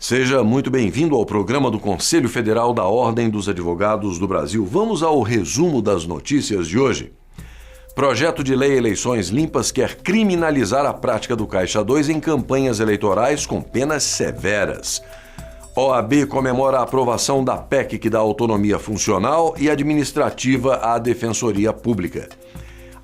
Seja muito bem-vindo ao programa do Conselho Federal da Ordem dos Advogados do Brasil. Vamos ao resumo das notícias de hoje. Projeto de lei Eleições Limpas quer criminalizar a prática do Caixa 2 em campanhas eleitorais com penas severas. OAB comemora a aprovação da PEC que dá autonomia funcional e administrativa à Defensoria Pública.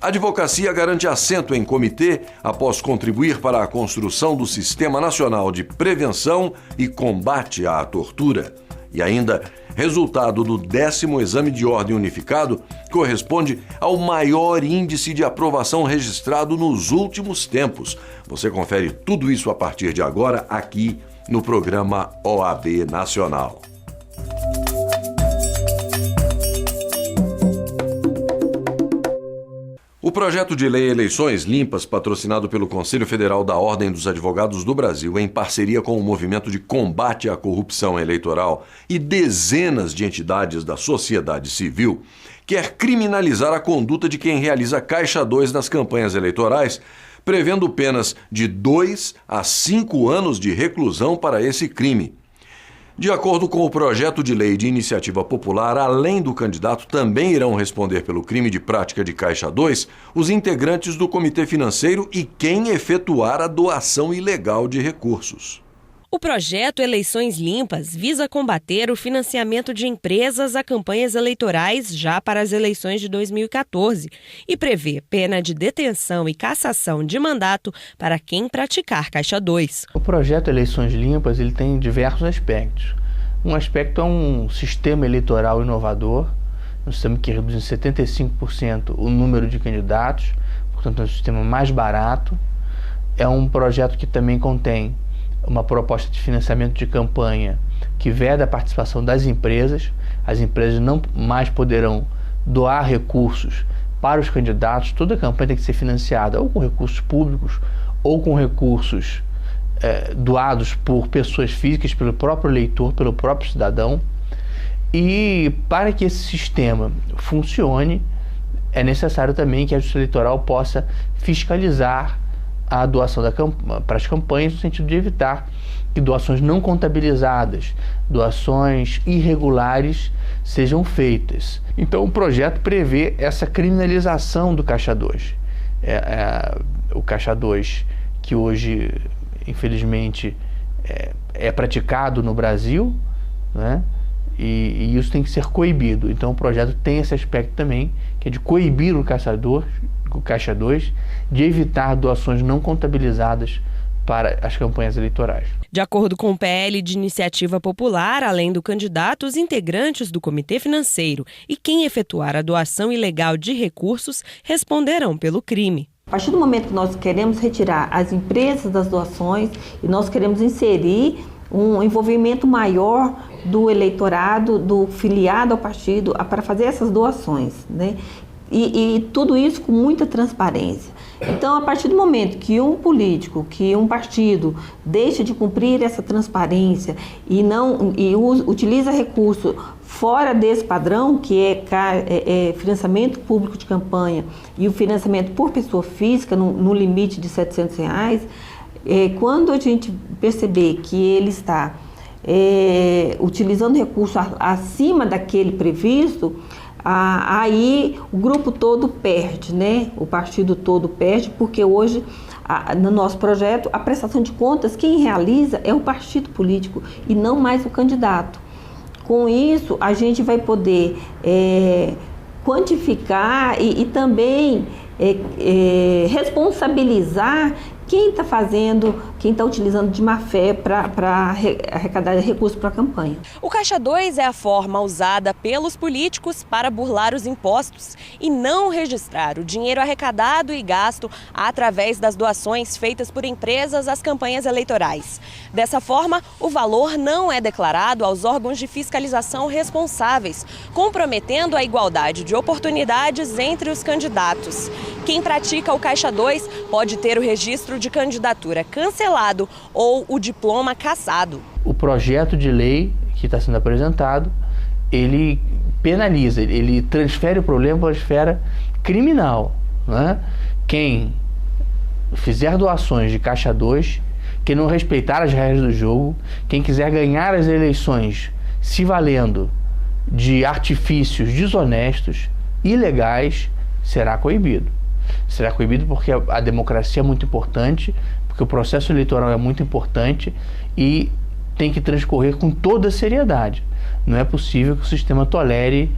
A advocacia garante assento em comitê após contribuir para a construção do Sistema Nacional de Prevenção e Combate à Tortura. E ainda, resultado do 10º Exame de Ordem Unificado corresponde ao maior índice de aprovação registrado nos últimos tempos. Você confere tudo isso a partir de agora aqui no programa OAB Nacional. O projeto de lei Eleições Limpas, patrocinado pelo Conselho Federal da Ordem dos Advogados do Brasil, em parceria com o Movimento de Combate à Corrupção Eleitoral e dezenas de entidades da sociedade civil, quer criminalizar a conduta de quem realiza Caixa 2 nas campanhas eleitorais, prevendo penas de 2 a 5 anos de reclusão para esse crime. De acordo com o projeto de lei de iniciativa popular, além do candidato, também irão responder pelo crime de prática de Caixa 2 os integrantes do Comitê Financeiro e quem efetuar a doação ilegal de recursos. O projeto Eleições Limpas visa combater o financiamento de empresas a campanhas eleitorais já para as eleições de 2014 e prevê pena de detenção e cassação de mandato para quem praticar Caixa 2. O projeto Eleições Limpas ele tem diversos aspectos. Um aspecto é um sistema eleitoral inovador, um sistema que reduz em 75% o número de candidatos, portanto é um sistema mais barato. É um projeto que também contém uma proposta de financiamento de campanha que veda a participação das empresas. As empresas não mais poderão doar recursos para os candidatos. Toda a campanha tem que ser financiada ou com recursos públicos ou com recursos doados por pessoas físicas, pelo próprio eleitor, pelo próprio cidadão. E para que esse sistema funcione, é necessário também que a Justiça Eleitoral possa fiscalizar a doação para as campanhas, no sentido de evitar que doações não contabilizadas, doações irregulares sejam feitas. Então o projeto prevê essa criminalização do Caixa 2. O Caixa 2 que hoje, infelizmente, é praticado no Brasil, né? E isso tem que ser coibido. Então o projeto tem esse aspecto também, que é de coibir o Caixa 2, de evitar doações não contabilizadas para as campanhas eleitorais. De acordo com o PL de Iniciativa Popular, além do candidato, os integrantes do Comitê Financeiro e quem efetuar a doação ilegal de recursos responderão pelo crime. A partir do momento que nós queremos retirar as empresas das doações e nós queremos inserir um envolvimento maior do eleitorado, do filiado ao partido, para fazer essas doações, né? E tudo isso com muita transparência. Então, a partir do momento que um político, que um partido deixa de cumprir essa transparência e utiliza recurso fora desse padrão, que é financiamento público de campanha e o financiamento por pessoa física no limite de R$700, quando a gente perceber que ele está utilizando recurso acima daquele previsto, aí o grupo todo perde, né? O partido todo perde, porque hoje, no nosso projeto, a prestação de contas, quem realiza é o partido político e não mais o candidato. Com isso, a gente vai poder quantificar e também responsabilizar quem está fazendo, quem está utilizando de má fé para arrecadar recursos para a campanha. O Caixa 2 é a forma usada pelos políticos para burlar os impostos e não registrar o dinheiro arrecadado e gasto através das doações feitas por empresas às campanhas eleitorais. Dessa forma, o valor não é declarado aos órgãos de fiscalização responsáveis, comprometendo a igualdade de oportunidades entre os candidatos. Quem pratica o Caixa 2 pode ter o registro de candidatura cancelado ou o diploma cassado. O projeto de lei que está sendo apresentado, ele penaliza, ele transfere o problema para a esfera criminal, né? Quem fizer doações de Caixa 2, quem não respeitar as regras do jogo, quem quiser ganhar as eleições se valendo de artifícios desonestos, ilegais, será coibido. Será coibido porque a democracia é muito importante, porque o processo eleitoral é muito importante e tem que transcorrer com toda a seriedade. Não é possível que o sistema tolere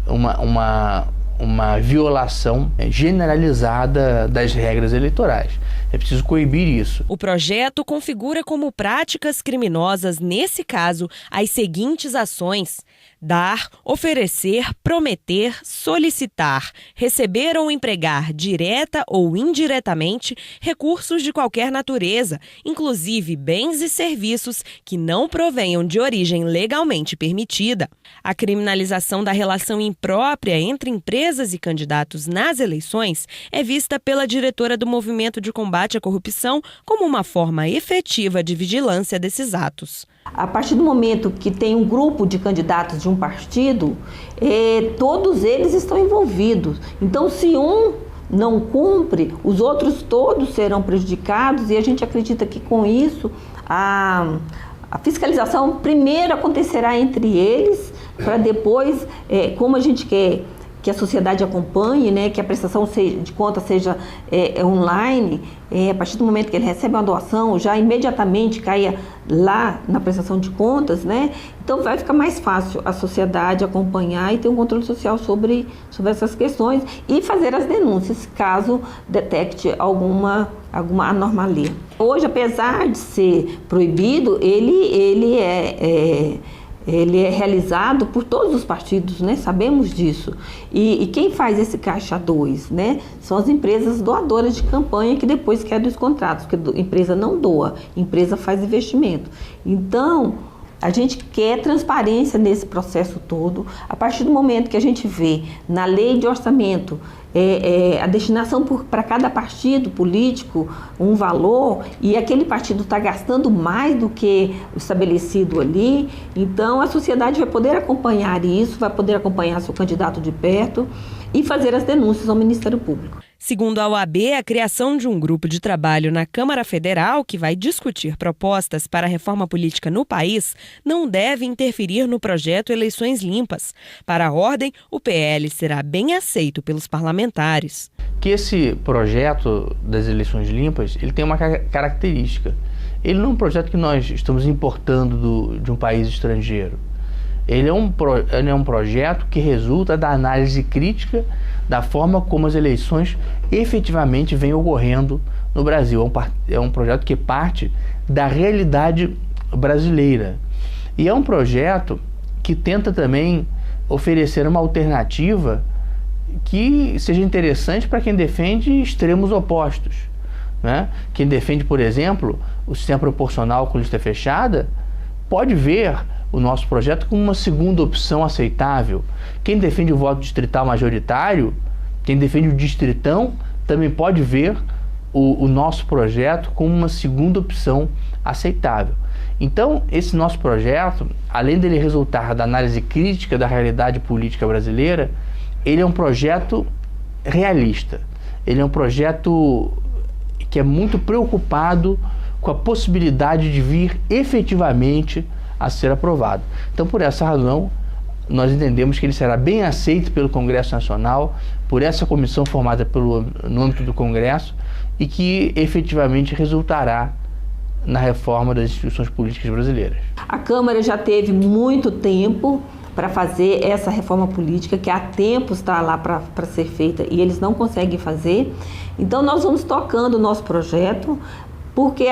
uma violação generalizada das regras eleitorais. É preciso coibir isso. O projeto configura como práticas criminosas, nesse caso, as seguintes ações: dar, oferecer, prometer, solicitar, receber ou empregar, direta ou indiretamente, recursos de qualquer natureza, inclusive bens e serviços que não provenham de origem legalmente permitida. A criminalização da relação imprópria entre empresas e candidatos nas eleições é vista pela diretora do Movimento de Combate à Corrupção como uma forma efetiva de vigilância desses atos. A partir do momento que tem um grupo de candidatos de um partido, todos eles estão envolvidos. Então, se um não cumpre, os outros todos serão prejudicados, e a gente acredita que com isso a fiscalização primeiro acontecerá entre eles, para depois, como a gente quer que a sociedade acompanhe, né, que a prestação de conta seja online, a partir do momento que ele recebe uma doação, já imediatamente caia lá na prestação de contas, né? Então vai ficar mais fácil a sociedade acompanhar e ter um controle social sobre essas questões e fazer as denúncias, caso detecte alguma anormalia. Hoje, apesar de ser proibido, ele é realizado por todos os partidos, né? Sabemos disso. E quem faz esse caixa 2, né? São as empresas doadoras de campanha que depois querem os contratos, porque a empresa não doa, a empresa faz investimento. Então, a gente quer transparência nesse processo todo. A partir do momento que a gente vê na lei de orçamento a destinação para cada partido político um valor, e aquele partido está gastando mais do que o estabelecido ali, então a sociedade vai poder acompanhar isso, vai poder acompanhar seu candidato de perto e fazer as denúncias ao Ministério Público. Segundo a OAB, a criação de um grupo de trabalho na Câmara Federal que vai discutir propostas para a reforma política no país não deve interferir no projeto Eleições Limpas. Para a ordem, o PL será bem aceito pelos parlamentares. Que esse projeto das eleições limpas, ele tem uma característica. Ele não é um projeto que nós estamos importando de um país estrangeiro. Ele é um projeto que resulta da análise crítica da forma como as eleições efetivamente vêm ocorrendo no Brasil. É um projeto que parte da realidade brasileira. E é um projeto que tenta também oferecer uma alternativa que seja interessante para quem defende extremos opostos, né? Quem defende, por exemplo, o sistema proporcional com lista fechada pode ver o nosso projeto como uma segunda opção aceitável. Quem defende o voto distrital majoritário, quem defende o distritão, também pode ver o nosso projeto como uma segunda opção aceitável. Então, esse nosso projeto, além dele resultar da análise crítica da realidade política brasileira, ele é um projeto realista. Ele é um projeto que é muito preocupado com a possibilidade de vir efetivamente a ser aprovado. Então, por essa razão, nós entendemos que ele será bem aceito pelo Congresso Nacional, por essa comissão formada no âmbito do Congresso, e que efetivamente resultará na reforma das instituições políticas brasileiras. A Câmara já teve muito tempo para fazer essa reforma política, que há tempo está lá para ser feita e eles não conseguem fazer. Então nós vamos tocando o nosso projeto, porque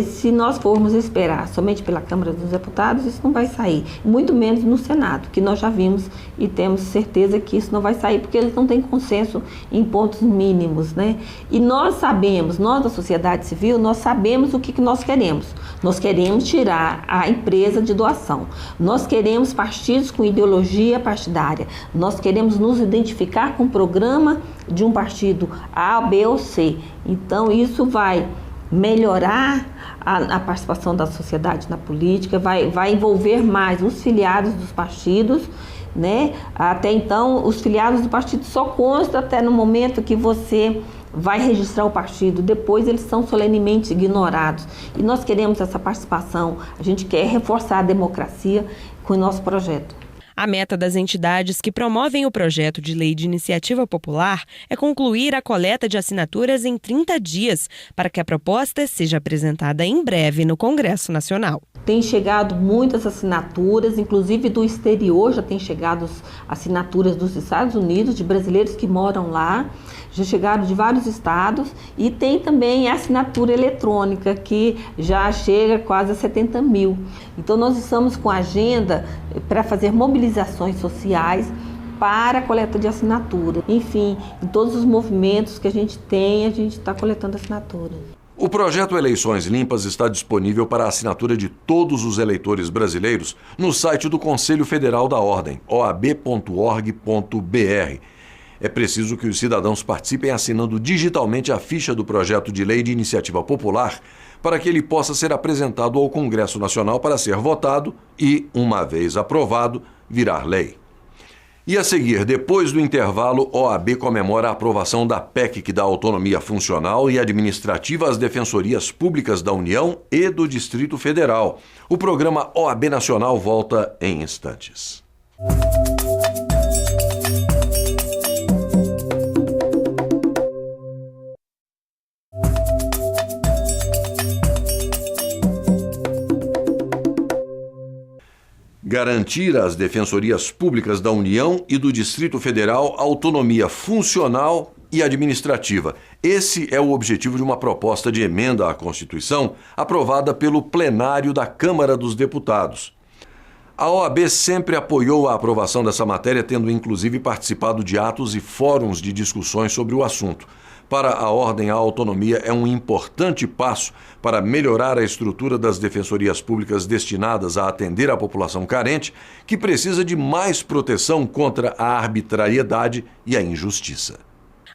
se nós formos esperar somente pela Câmara dos Deputados, isso não vai sair, muito menos no Senado, que nós já vimos e temos certeza que isso não vai sair, porque eles não têm consenso em pontos mínimos, né? E nós sabemos, nós da sociedade civil, nós sabemos o que nós queremos. Nós queremos tirar a empresa de doação, nós queremos partidos com ideologia partidária, nós queremos nos identificar com o programa de um partido A, B ou C. Então isso vai melhorar a participação da sociedade na política, vai envolver mais os filiados dos partidos, né? Até então, os filiados do partido só constam até no momento que você vai registrar o partido, depois eles são solenemente ignorados. E nós queremos essa participação, a gente quer reforçar a democracia com o nosso projeto. A meta das entidades que promovem o projeto de lei de iniciativa popular é concluir a coleta de assinaturas em 30 dias, para que a proposta seja apresentada em breve no Congresso Nacional. Tem chegado muitas assinaturas, inclusive do exterior, já tem chegado assinaturas dos Estados Unidos, de brasileiros que moram lá, já chegaram de vários estados, e tem também a assinatura eletrônica, que já chega quase a 70 mil. Então nós estamos com a agenda para fazer mobilizações sociais para a coleta de assinatura. Enfim, em todos os movimentos que a gente tem, a gente está coletando assinaturas. O projeto Eleições Limpas está disponível para a assinatura de todos os eleitores brasileiros no site do Conselho Federal da Ordem, oab.org.br. É preciso que os cidadãos participem assinando digitalmente a ficha do projeto de lei de iniciativa popular para que ele possa ser apresentado ao Congresso Nacional para ser votado e, uma vez aprovado, virar lei. E a seguir, depois do intervalo, OAB comemora a aprovação da PEC que dá autonomia funcional e administrativa às defensorias públicas da União e do Distrito Federal. O programa OAB Nacional volta em instantes. Garantir às defensorias públicas da União e do Distrito Federal autonomia funcional e administrativa. Esse é o objetivo de uma proposta de emenda à Constituição aprovada pelo plenário da Câmara dos Deputados. A OAB sempre apoiou a aprovação dessa matéria, tendo inclusive participado de atos e fóruns de discussões sobre o assunto. Para a Ordem, a autonomia é um importante passo para melhorar a estrutura das defensorias públicas destinadas a atender a população carente, que precisa de mais proteção contra a arbitrariedade e a injustiça.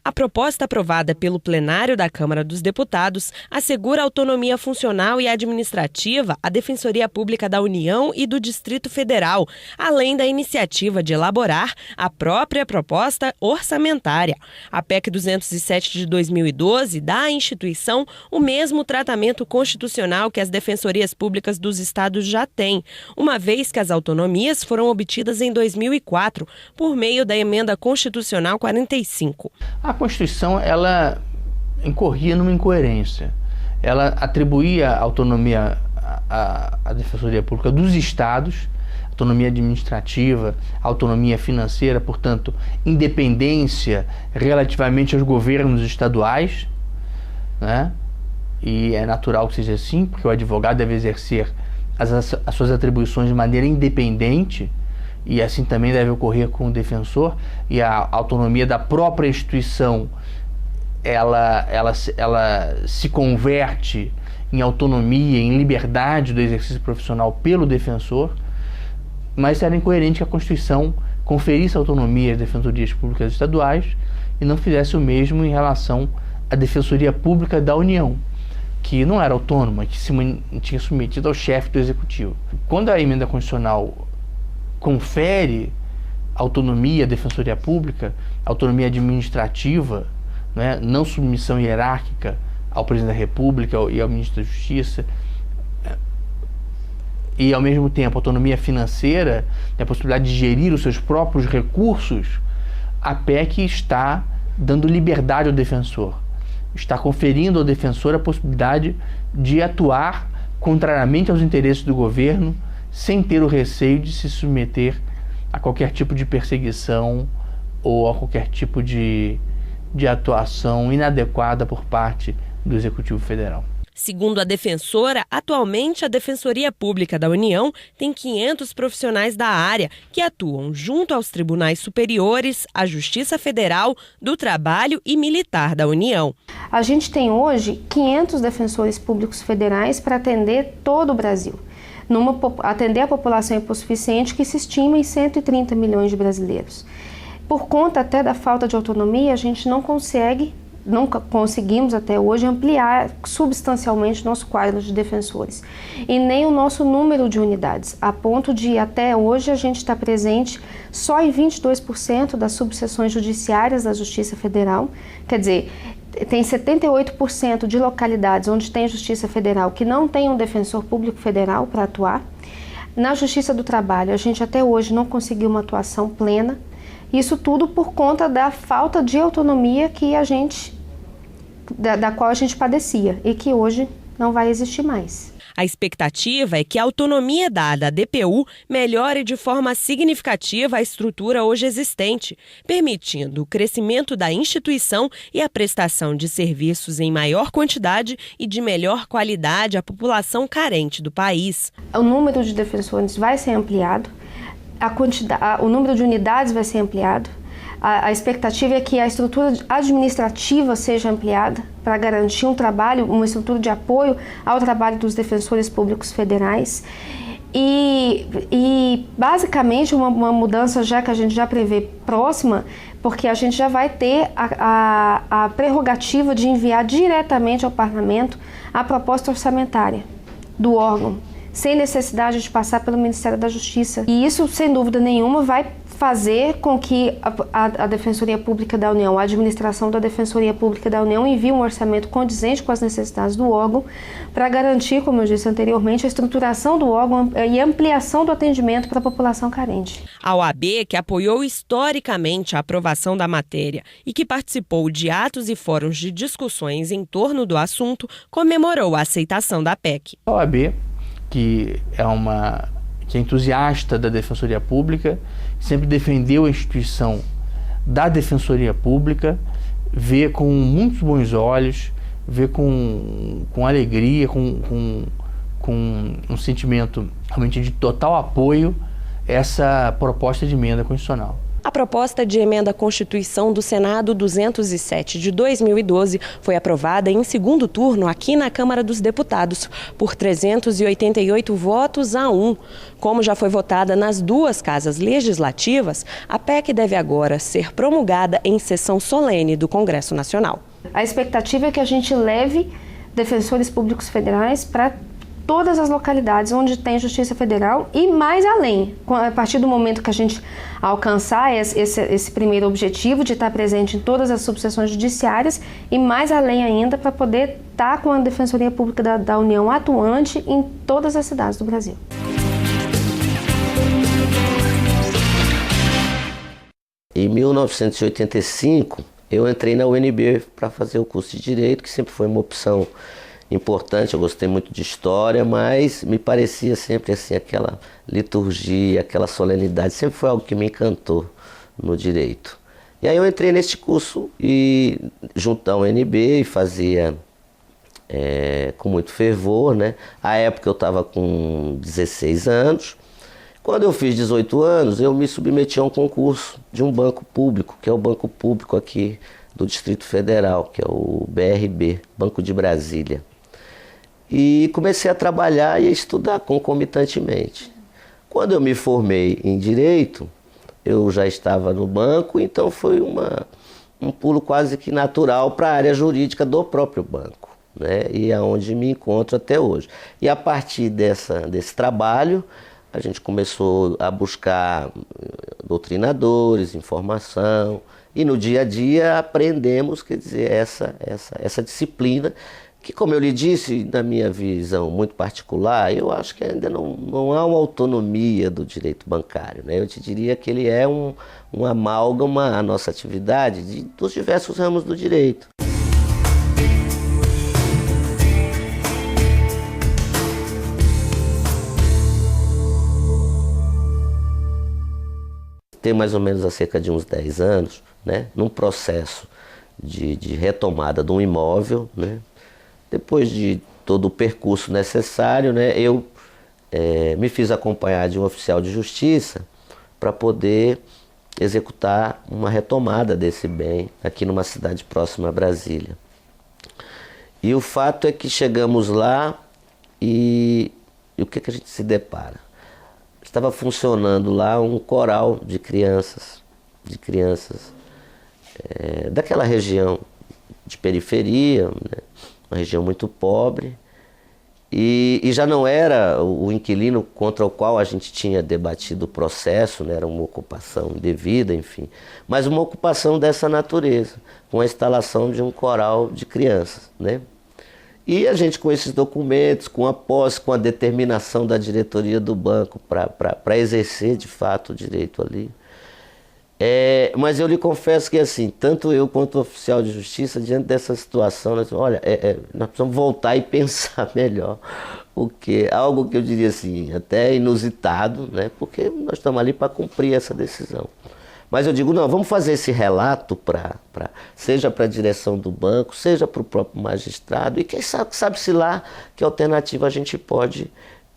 A proposta aprovada pelo plenário da Câmara dos Deputados assegura autonomia funcional e administrativa à Defensoria Pública da União e do Distrito Federal, além da iniciativa de elaborar a própria proposta orçamentária. A PEC 207 de 2012 dá à instituição o mesmo tratamento constitucional que as defensorias públicas dos estados já têm, uma vez que as autonomias foram obtidas em 2004 por meio da Emenda Constitucional 45. A Constituição, ela incorria numa incoerência. Ela atribuía autonomia à Defensoria Pública dos estados, autonomia administrativa, autonomia financeira, portanto, independência relativamente aos governos estaduais, né? E é natural que seja assim, porque o advogado deve exercer as suas atribuições de maneira independente, e assim também deve ocorrer com o defensor, e a autonomia da própria instituição, ela se converte em autonomia, em liberdade do exercício profissional pelo defensor, mas era incoerente que a Constituição conferisse autonomia às defensorias públicas estaduais e não fizesse o mesmo em relação à Defensoria Pública da União, que não era autônoma, que se tinha submetido ao chefe do Executivo. Quando a emenda constitucional confere autonomia à Defensoria Pública, autonomia administrativa, né, não submissão hierárquica ao Presidente da República e ao Ministro da Justiça, e ao mesmo tempo autonomia financeira, a possibilidade de gerir os seus próprios recursos, a PEC está dando liberdade ao defensor, está conferindo ao defensor a possibilidade de atuar contrariamente aos interesses do governo, sem ter o receio de se submeter a qualquer tipo de perseguição ou a qualquer tipo de atuação inadequada por parte do Executivo Federal. Segundo a defensora, atualmente a Defensoria Pública da União tem 500 profissionais da área que atuam junto aos tribunais superiores, à Justiça Federal, do Trabalho e Militar da União. A gente tem hoje 500 defensores públicos federais para atender todo o Brasil. Atender a população hipossuficiente, que se estima em 130 milhões de brasileiros. Por conta até da falta de autonomia, a gente nunca conseguimos até hoje ampliar substancialmente nosso quadro de defensores e nem o nosso número de unidades, a ponto de até hoje a gente está presente só em 22% das subseções judiciárias da Justiça Federal. Quer dizer, tem 78% de localidades onde tem Justiça Federal que não tem um defensor público federal para atuar. Na Justiça do Trabalho, a gente até hoje não conseguiu uma atuação plena. Isso tudo por conta da falta de autonomia que da qual a gente padecia e que hoje não vai existir mais. A expectativa é que a autonomia dada à DPU melhore de forma significativa a estrutura hoje existente, permitindo o crescimento da instituição e a prestação de serviços em maior quantidade e de melhor qualidade à população carente do país. O número de defensores vai ser ampliado, o número de unidades vai ser ampliado. A expectativa é que a estrutura administrativa seja ampliada para garantir uma estrutura de apoio ao trabalho dos defensores públicos federais e basicamente uma mudança já que a gente já prevê próxima, porque a gente já vai ter a prerrogativa de enviar diretamente ao parlamento a proposta orçamentária do órgão, sem necessidade de passar pelo Ministério da Justiça. E isso, sem dúvida nenhuma, vai fazer com que a Defensoria Pública da União, a administração da Defensoria Pública da União envie um orçamento condizente com as necessidades do órgão para garantir, como eu disse anteriormente, a estruturação do órgão e ampliação do atendimento para a população carente. A OAB, que apoiou historicamente a aprovação da matéria e que participou de atos e fóruns de discussões em torno do assunto, comemorou a aceitação da PEC. A OAB, que é entusiasta da Defensoria Pública, sempre defendeu a instituição da Defensoria Pública, vê com muitos bons olhos, vê com alegria, com um sentimento realmente de total apoio essa proposta de emenda constitucional. A proposta de emenda à Constituição do Senado 207 de 2012 foi aprovada em segundo turno aqui na Câmara dos Deputados por 388 votos a 1. Como já foi votada nas duas casas legislativas, a PEC deve agora ser promulgada em sessão solene do Congresso Nacional. A expectativa é que a gente leve defensores públicos federais para todas as localidades onde tem Justiça Federal e mais além. A partir do momento que a gente alcançar esse primeiro objetivo de estar presente em todas as subseções judiciárias e mais além ainda para poder estar com a Defensoria Pública da União atuante em todas as cidades do Brasil. Em 1985, eu entrei na UNB para fazer o curso de Direito, que sempre foi uma opção importante. Eu gostei muito de história, mas me parecia sempre assim, aquela liturgia, aquela solenidade, sempre foi algo que me encantou no direito. E aí eu entrei neste curso e junto à UNB e fazia com muito fervor, né? À época eu estava com 16 anos. Quando eu fiz 18 anos, eu me submeti a um concurso de um banco público, que é o banco público aqui do Distrito Federal, que é o BRB, Banco de Brasília. E comecei a trabalhar e a estudar concomitantemente. Quando eu me formei em Direito, eu já estava no banco, então foi um pulo quase que natural para a área jurídica do próprio banco, né? E é onde me encontro até hoje. E a partir desse trabalho, a gente começou a buscar doutrinadores, informação, e no dia a dia aprendemos, quer dizer, essa disciplina, que, como eu lhe disse, na minha visão muito particular, eu acho que ainda não há uma autonomia do direito bancário, né? Eu te diria que ele é um amálgama à nossa atividade dos diversos ramos do direito. Tem mais ou menos há cerca de uns 10 anos, né, num processo de retomada de um imóvel, né, depois de todo o percurso necessário, né, eu me fiz acompanhar de um oficial de justiça para poder executar uma retomada desse bem aqui numa cidade próxima a Brasília. E o fato é que chegamos lá e o que a gente se depara? Estava funcionando lá um coral de crianças daquela região de periferia, né? Uma região muito pobre, E já não era o inquilino contra o qual a gente tinha debatido o processo, né? Era uma ocupação indevida, enfim, mas uma ocupação dessa natureza, com a instalação de um coral de crianças, né? E a gente, com esses documentos, com a posse, com a determinação da diretoria do banco para exercer de fato o direito ali. Mas eu lhe confesso que, assim, tanto eu quanto o oficial de justiça, diante dessa situação, nós precisamos voltar e pensar melhor. Porque algo que eu diria assim, até inusitado, né? Porque nós estamos ali para cumprir essa decisão. Mas eu digo, não, vamos fazer esse relato seja para a direção do banco, seja para o próprio magistrado, e quem sabe-se lá que alternativa a gente pode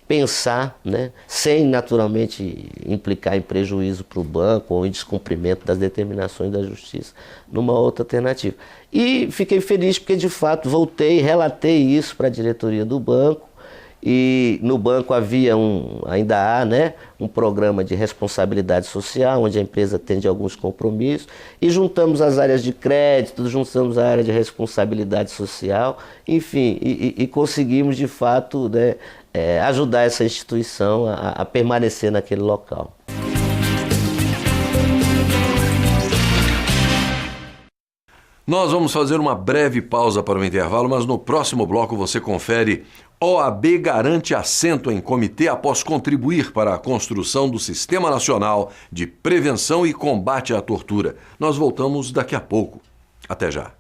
pensar, né, sem naturalmente implicar em prejuízo para o banco ou em descumprimento das determinações da justiça, numa outra alternativa. E fiquei feliz porque, de fato, voltei, relatei isso para a diretoria do banco, e no banco ainda há, né, um programa de responsabilidade social, onde a empresa atende alguns compromissos, e juntamos as áreas de crédito, juntamos a área de responsabilidade social, enfim, e conseguimos, de fato, né, ajudar essa instituição a permanecer naquele local. Nós vamos fazer uma breve pausa para o intervalo, mas no próximo bloco você confere: OAB garante assento em comitê após contribuir para a construção do Sistema Nacional de Prevenção e Combate à Tortura. Nós voltamos daqui a pouco. Até já.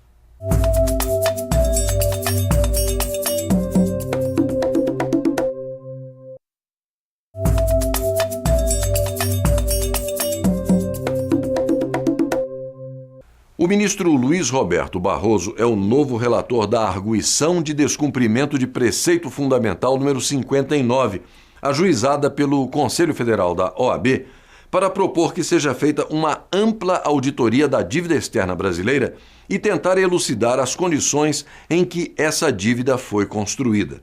O ministro Luiz Roberto Barroso é o novo relator da arguição de descumprimento de preceito fundamental número 59, ajuizada pelo Conselho Federal da OAB, para propor que seja feita uma ampla auditoria da dívida externa brasileira e tentar elucidar as condições em que essa dívida foi construída.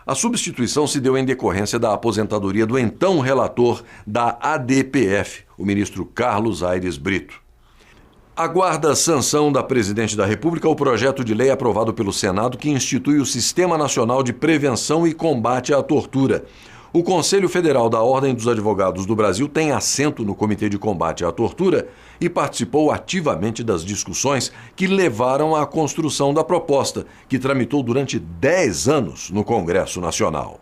A substituição se deu em decorrência da aposentadoria do então relator da ADPF, o ministro Carlos Aires Brito. Aguarda a sanção da Presidente da República o projeto de lei aprovado pelo Senado que institui o Sistema Nacional de Prevenção e Combate à Tortura. O Conselho Federal da Ordem dos Advogados do Brasil tem assento no Comitê de Combate à Tortura e participou ativamente das discussões que levaram à construção da proposta, que tramitou durante 10 anos no Congresso Nacional.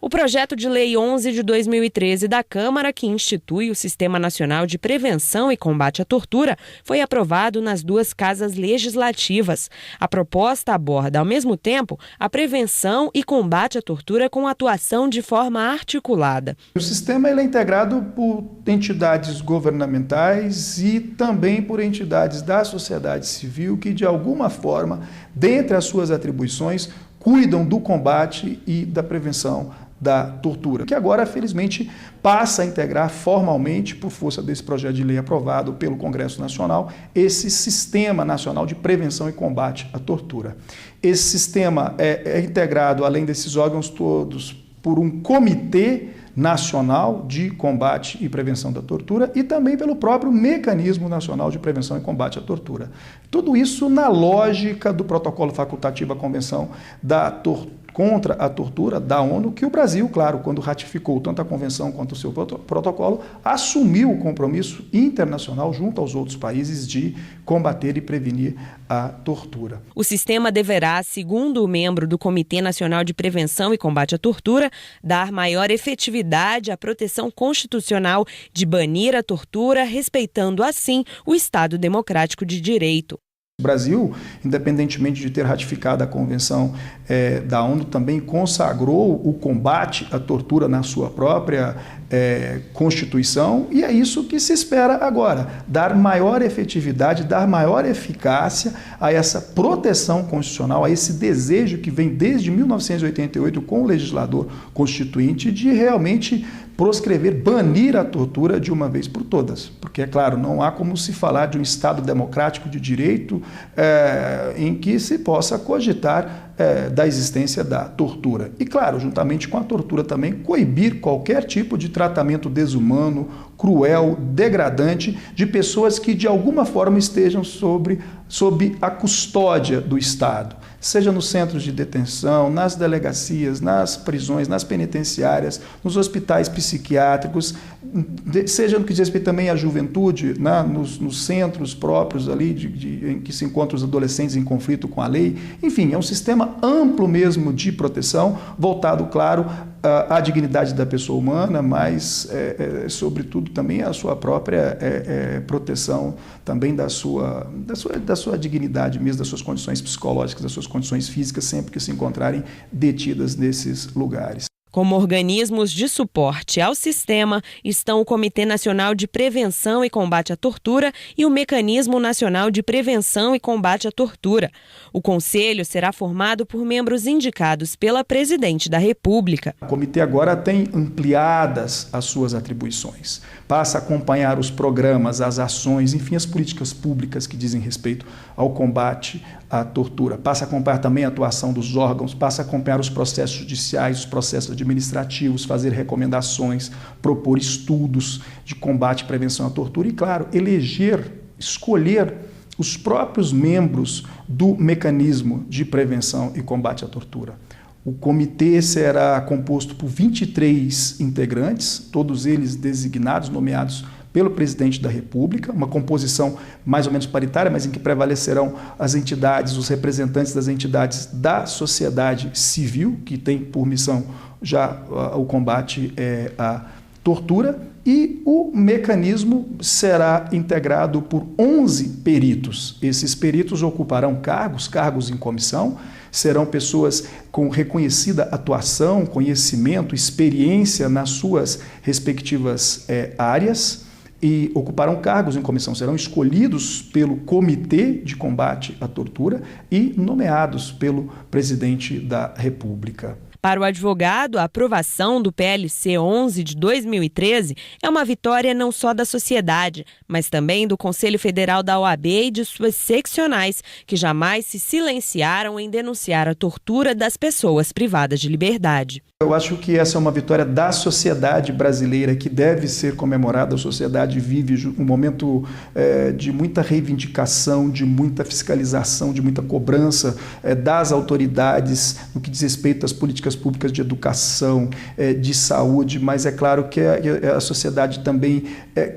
O projeto de lei 11 de 2013 da Câmara, que institui o Sistema Nacional de Prevenção e Combate à Tortura, foi aprovado nas duas casas legislativas. A proposta aborda, ao mesmo tempo, a prevenção e combate à tortura com atuação de forma articulada. O sistema ele é integrado por entidades governamentais e também por entidades da sociedade civil que, de alguma forma, dentre as suas atribuições, cuidam do combate e da prevenção da tortura, que agora, felizmente, passa a integrar formalmente, por força desse projeto de lei aprovado pelo Congresso Nacional, esse Sistema Nacional de Prevenção e Combate à Tortura. Esse sistema é integrado, além desses órgãos todos, por um Comitê Nacional de Combate e Prevenção da Tortura e também pelo próprio Mecanismo Nacional de Prevenção e Combate à Tortura. Tudo isso na lógica do protocolo facultativo à Convenção contra a Tortura da ONU, que o Brasil, claro, quando ratificou tanto a Convenção quanto o seu protocolo, assumiu o compromisso internacional junto aos outros países de combater e prevenir a tortura. O sistema deverá, segundo o membro do Comitê Nacional de Prevenção e Combate à Tortura, dar maior efetividade à proteção constitucional de banir a tortura, respeitando, assim, o Estado Democrático de Direito. O Brasil, independentemente de ter ratificado a Convenção da ONU, também consagrou o combate à tortura na sua própria Constituição, e é isso que se espera agora, dar maior efetividade, dar maior eficácia a essa proteção constitucional, a esse desejo que vem desde 1988 com o legislador constituinte de realmente proscrever, banir a tortura de uma vez por todas. Porque, é claro, não há como se falar de um Estado democrático de direito em que se possa cogitar da existência da tortura. E, claro, juntamente com a tortura também, coibir qualquer tipo de tratamento desumano, cruel, degradante de pessoas que de alguma forma estejam sob a custódia do Estado, seja nos centros de detenção, nas delegacias, nas prisões, nas penitenciárias, nos hospitais psiquiátricos, seja no que diz respeito também à juventude, né, nos centros próprios ali em que se encontram os adolescentes em conflito com a lei. Enfim, é um sistema amplo mesmo de proteção, voltado, claro, à dignidade da pessoa humana, mas, sobretudo, também à sua própria proteção também da sua dignidade mesmo, das suas condições psicológicas, das suas condições físicas, sempre que se encontrarem detidas nesses lugares. Como organismos de suporte ao sistema estão o Comitê Nacional de Prevenção e Combate à Tortura e o Mecanismo Nacional de Prevenção e Combate à Tortura. O conselho será formado por membros indicados pela Presidente da República. O comitê agora tem ampliadas as suas atribuições. Passa a acompanhar os programas, as ações, enfim, as políticas públicas que dizem respeito ao combate à tortura. Passa a acompanhar também a atuação dos órgãos, passa a acompanhar os processos judiciais, os processos administrativos, fazer recomendações, propor estudos de combate e prevenção à tortura e, claro, escolher os próprios membros do mecanismo de prevenção e combate à tortura. O comitê será composto por 23 integrantes, todos eles designados, nomeados pelo Presidente da República, uma composição mais ou menos paritária, mas em que prevalecerão as entidades, os representantes das entidades da sociedade civil, que tem por missão já o combate à tortura, e o mecanismo será integrado por 11 peritos. Esses peritos ocuparão cargos em comissão, serão pessoas com reconhecida atuação, conhecimento, experiência nas suas respectivas áreas, e ocuparão cargos em comissão, serão escolhidos pelo Comitê de Combate à Tortura e nomeados pelo Presidente da República. Para o advogado, a aprovação do PLC 11 de 2013 é uma vitória não só da sociedade, mas também do Conselho Federal da OAB e de suas seccionais, que jamais se silenciaram em denunciar a tortura das pessoas privadas de liberdade. Eu acho que essa é uma vitória da sociedade brasileira que deve ser comemorada. A sociedade vive um momento de muita reivindicação, de muita fiscalização, de muita cobrança das autoridades no que diz respeito às políticas públicas de educação, de saúde, mas é claro que a sociedade também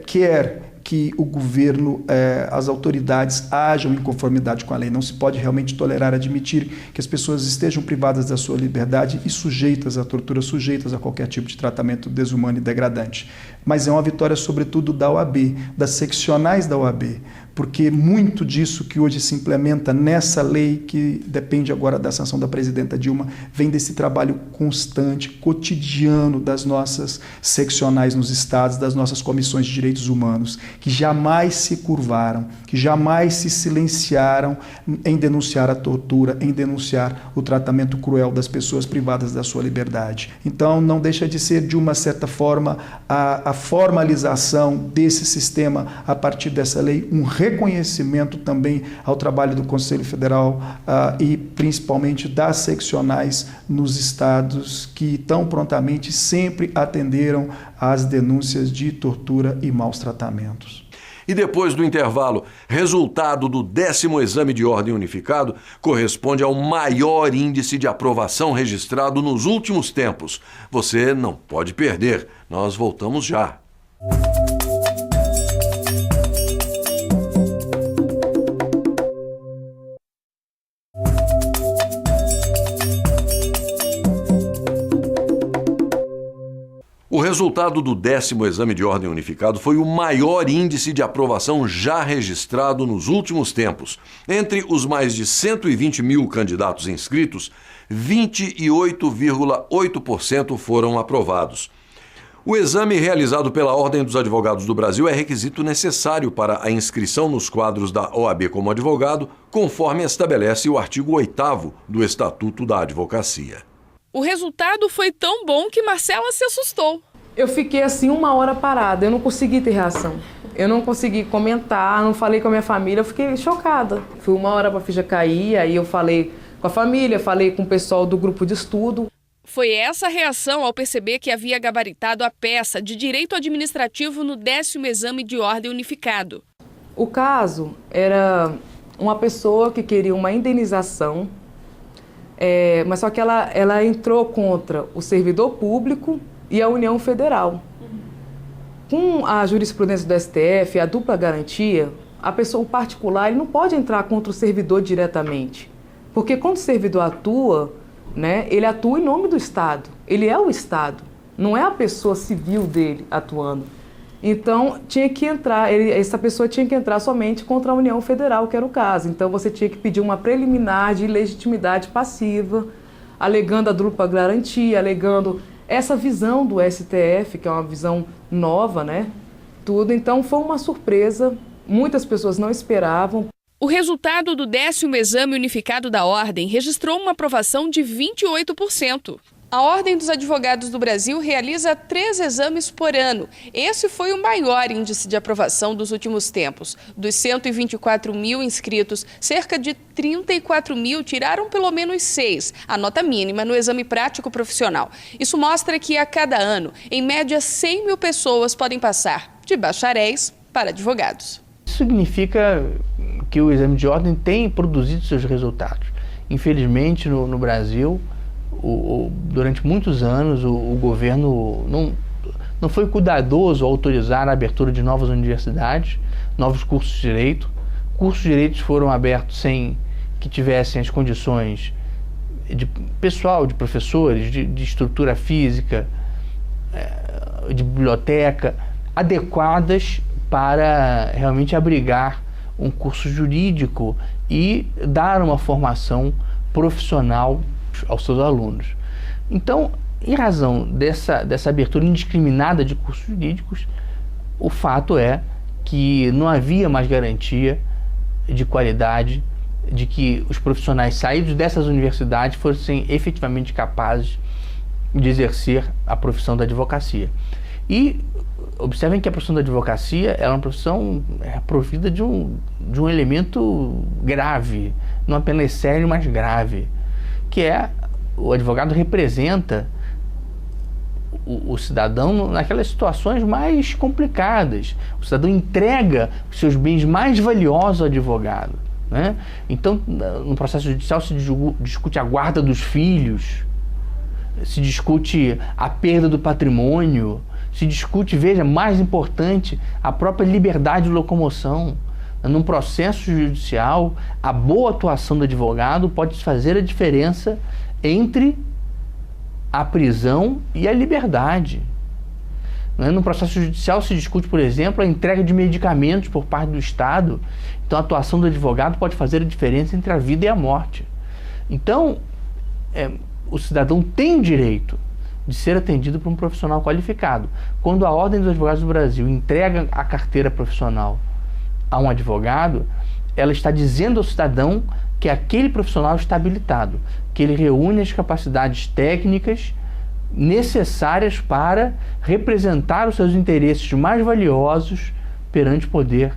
quer que o governo, as autoridades ajam em conformidade com a lei. Não se pode realmente tolerar, admitir que as pessoas estejam privadas da sua liberdade e sujeitas à tortura, sujeitas a qualquer tipo de tratamento desumano e degradante. Mas é uma vitória, sobretudo, da OAB, das seccionais da OAB, porque muito disso que hoje se implementa nessa lei, que depende agora da sanção da presidenta Dilma, vem desse trabalho constante, cotidiano das nossas seccionais nos estados, das nossas comissões de direitos humanos, que jamais se curvaram, que jamais se silenciaram em denunciar a tortura, em denunciar o tratamento cruel das pessoas privadas da sua liberdade. Então, não deixa de ser, de uma certa forma, a formalização desse sistema a partir dessa lei, um reconhecimento também ao trabalho do Conselho Federal e principalmente das seccionais nos estados que tão prontamente sempre atenderam às denúncias de tortura e maus tratamentos. E depois do intervalo, resultado do 10º exame de ordem unificado corresponde ao maior índice de aprovação registrado nos últimos tempos. Você não pode perder. Nós voltamos já. O resultado do 10º exame de ordem unificado foi o maior índice de aprovação já registrado nos últimos tempos. Entre os mais de 120 mil candidatos inscritos, 28,8% foram aprovados. O exame realizado pela Ordem dos Advogados do Brasil é requisito necessário para a inscrição nos quadros da OAB como advogado, conforme estabelece o artigo 8º do Estatuto da Advocacia. O resultado foi tão bom que Marcela se assustou. Eu fiquei assim 1 hora parada, eu não consegui ter reação. Eu não consegui comentar, não falei com a minha família, eu fiquei chocada. Fui 1 hora para a ficha cair, aí eu falei com a família, falei com o pessoal do grupo de estudo. Foi essa a reação ao perceber que havia gabaritado a peça de direito administrativo no 10º exame de ordem unificado. O caso era uma pessoa que queria uma indenização, mas só que ela entrou contra o servidor público e a União Federal. Com a jurisprudência do STF, a dupla garantia, o particular ele não pode entrar contra o servidor diretamente. Porque quando o servidor atua, né, ele atua em nome do Estado. Ele é o Estado, não é a pessoa civil dele atuando. Então, essa pessoa tinha que entrar somente contra a União Federal, que era o caso. Então, você tinha que pedir uma preliminar de legitimidade passiva, alegando a dupla garantia, alegando essa visão do STF, que é uma visão nova, né? Tudo. Então, foi uma surpresa. Muitas pessoas não esperavam. O resultado do 10º exame unificado da Ordem registrou uma aprovação de 28%. A Ordem dos Advogados do Brasil realiza 3 exames por ano. Esse foi o maior índice de aprovação dos últimos tempos. Dos 124 mil inscritos, cerca de 34 mil tiraram pelo menos 6, a nota mínima no exame prático profissional. Isso mostra que a cada ano, em média, 100 mil pessoas podem passar de bacharéis para advogados. Isso significa que o exame de ordem tem produzido seus resultados. Infelizmente, no Brasil, durante muitos anos, o governo não foi cuidadoso ao autorizar a abertura de novas universidades, novos cursos de direito. Cursos de direitos foram abertos sem que tivessem as condições de pessoal, de professores, de estrutura física, de biblioteca, adequadas para realmente abrigar um curso jurídico e dar uma formação profissional aos seus alunos. Então, em razão dessa abertura indiscriminada de cursos jurídicos, o fato é que não havia mais garantia de qualidade, de que os profissionais saídos dessas universidades fossem efetivamente capazes de exercer a profissão da advocacia. E observem que a profissão da advocacia é uma profissão provida de um elemento grave, não apenas sério, mas grave, que é o advogado representa o cidadão naquelas situações mais complicadas. O cidadão entrega os seus bens mais valiosos ao advogado, né? Então, no processo judicial se discute a guarda dos filhos, se discute a perda do patrimônio, se discute, veja, mais importante, a própria liberdade de locomoção. Num processo judicial, a boa atuação do advogado pode fazer a diferença entre a prisão e a liberdade. No processo judicial se discute, por exemplo, a entrega de medicamentos por parte do Estado. Então, a atuação do advogado pode fazer a diferença entre a vida e a morte. Então, o cidadão tem direito de ser atendido por um profissional qualificado. Quando a Ordem dos Advogados do Brasil entrega a carteira profissional a um advogado, ela está dizendo ao cidadão que aquele profissional está habilitado, que ele reúne as capacidades técnicas necessárias para representar os seus interesses mais valiosos perante o poder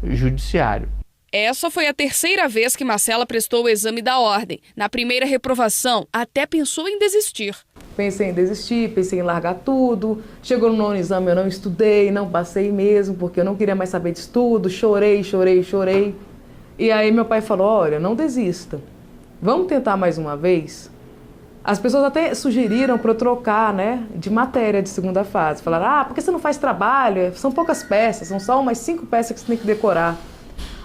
judiciário. Essa foi a 3ª vez que Marcela prestou o exame da Ordem. Na primeira reprovação, até pensou em desistir. Pensei em desistir, pensei em largar tudo. Chegou no 9º exame, eu não estudei, não passei mesmo, porque eu não queria mais saber de estudo. Chorei. E aí meu pai falou, olha, não desista. Vamos tentar mais uma vez? As pessoas até sugeriram para eu trocar, né, de matéria de segunda fase. Falaram, por que você não faz trabalho? São poucas peças, são só umas 5 peças que você tem que decorar.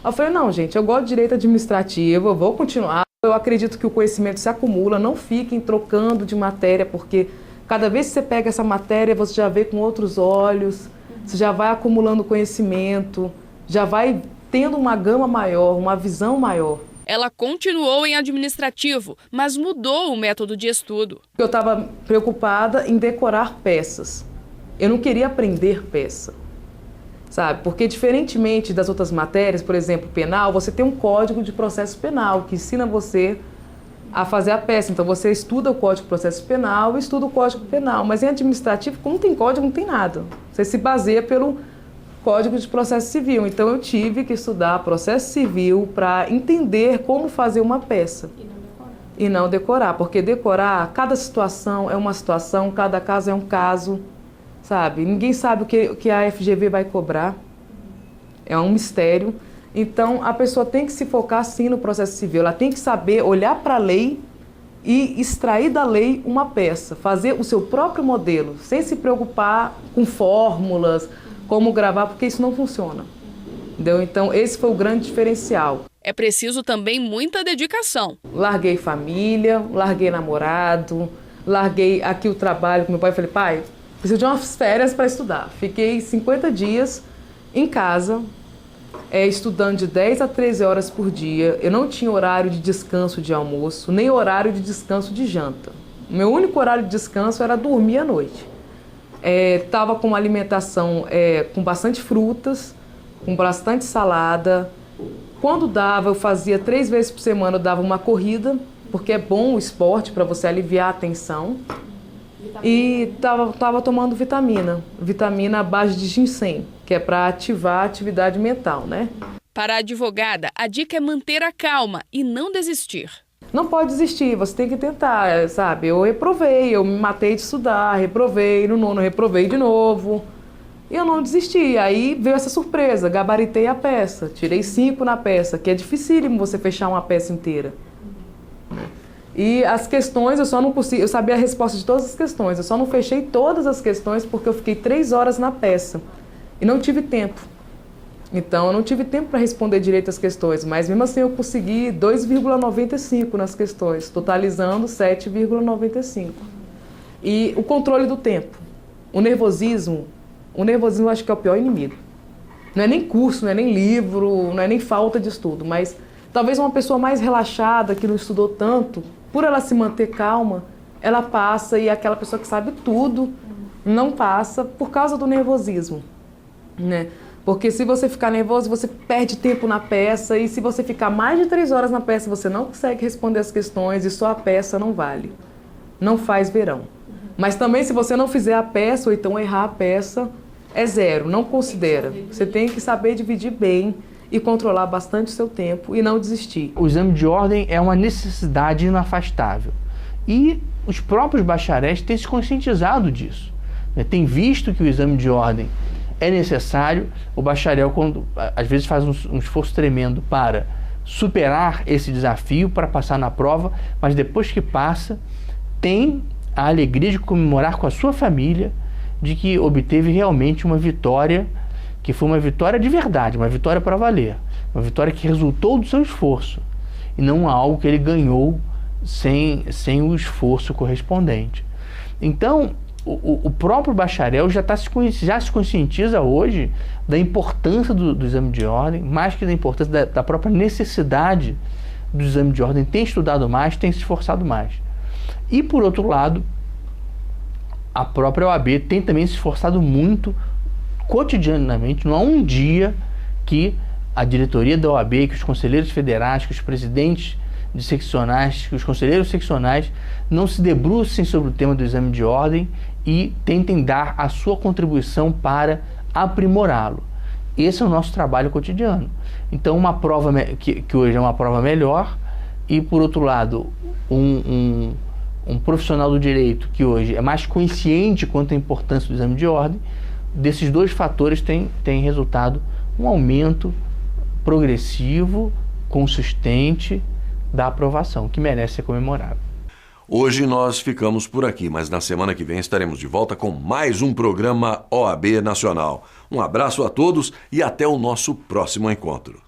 Eu falei, não, gente, eu gosto de direito administrativo, eu vou continuar. Eu acredito que o conhecimento se acumula, não fiquem trocando de matéria, porque cada vez que você pega essa matéria, você já vê com outros olhos, você já vai acumulando conhecimento, já vai tendo uma gama maior, uma visão maior. Ela continuou em administrativo, mas mudou o método de estudo. Eu estava preocupada em decorar peças. Eu não queria aprender peça. Sabe? Porque diferentemente das outras matérias, por exemplo, penal, você tem um código de processo penal que ensina você a fazer a peça. Então você estuda o código de processo penal e estuda o código penal. Mas em administrativo, como não tem código, não tem nada. Você se baseia pelo código de processo civil. Então eu tive que estudar processo civil para entender como fazer uma peça. e não decorar, porque decorar, cada situação é uma situação, cada caso é um caso, sabe? Ninguém sabe o que a FGV vai cobrar, é um mistério. Então, a pessoa tem que se focar, sim, no processo civil, ela tem que saber olhar para a lei e extrair da lei uma peça, fazer o seu próprio modelo, sem se preocupar com fórmulas, como gravar, porque isso não funciona. Entendeu? Então, esse foi o grande diferencial. É preciso também muita dedicação. Larguei família, larguei namorado, larguei aqui o trabalho com meu pai. Falei, pai, preciso de umas férias para estudar. Fiquei 50 dias em casa, estudando de 10 a 13 horas por dia. Eu não tinha horário de descanso de almoço, nem horário de descanso de janta. O meu único horário de descanso era dormir à noite. Estava com uma alimentação com bastante frutas, com bastante salada. Quando dava, eu fazia 3 vezes por semana, eu dava uma corrida, porque é bom o esporte para você aliviar a tensão. E estava tomando vitamina à base de ginseng, que é para ativar a atividade mental, né? Para a advogada, a dica é manter a calma e não desistir. Não pode desistir, você tem que tentar, sabe? Eu reprovei, eu me matei de estudar, reprovei, no 9º reprovei de novo. E eu não desisti, aí veio essa surpresa, gabaritei a peça, tirei 5 na peça, que é dificílimo você fechar uma peça inteira. E as questões, eu só não consegui, eu sabia a resposta de todas as questões, eu só não fechei todas as questões porque eu fiquei 3 horas na peça e não tive tempo. Então, eu não tive tempo para responder direito as questões, mas mesmo assim eu consegui 2,95 nas questões, totalizando 7,95. E o controle do tempo, o nervosismo eu acho que é o pior inimigo. Não é nem curso, não é nem livro, não é nem falta de estudo, mas talvez uma pessoa mais relaxada, que não estudou tanto, por ela se manter calma, ela passa, e aquela pessoa que sabe tudo não passa por causa do nervosismo, né? Porque se você ficar nervoso, você perde tempo na peça, e se você ficar mais de 3 horas na peça, você não consegue responder as questões e só a peça não vale. Não faz verão. Mas também se você não fizer a peça ou então errar a peça, é 0, não considera. Você tem que saber dividir bem e controlar bastante o seu tempo e não desistir. O exame de ordem é uma necessidade inafastável. E os próprios bacharéis têm se conscientizado disso. Tem visto que o exame de ordem é necessário. O bacharel, às vezes, faz um esforço tremendo para superar esse desafio, para passar na prova, mas depois que passa, tem a alegria de comemorar com a sua família de que obteve realmente uma vitória, que foi uma vitória de verdade, uma vitória para valer, uma vitória que resultou do seu esforço e não algo que ele ganhou sem o esforço correspondente. Então, o próprio bacharel já se conscientiza hoje da importância do exame de ordem, mais que da importância da própria necessidade do exame de ordem, tem estudado mais, tem se esforçado mais. E, por outro lado, a própria OAB tem também se esforçado muito cotidianamente. Não há um dia que a diretoria da OAB, que os conselheiros federais, que os presidentes de seccionais, que os conselheiros seccionais não se debrucem sobre o tema do exame de ordem e tentem dar a sua contribuição para aprimorá-lo. Esse é o nosso trabalho cotidiano. Então, uma prova que hoje é uma prova melhor e, por outro lado, um profissional do direito que hoje é mais consciente quanto à importância do exame de ordem, desses 2 fatores tem resultado um aumento progressivo, consistente da aprovação, que merece ser comemorado. Hoje nós ficamos por aqui, mas na semana que vem estaremos de volta com mais um programa OAB Nacional. Um abraço a todos e até o nosso próximo encontro.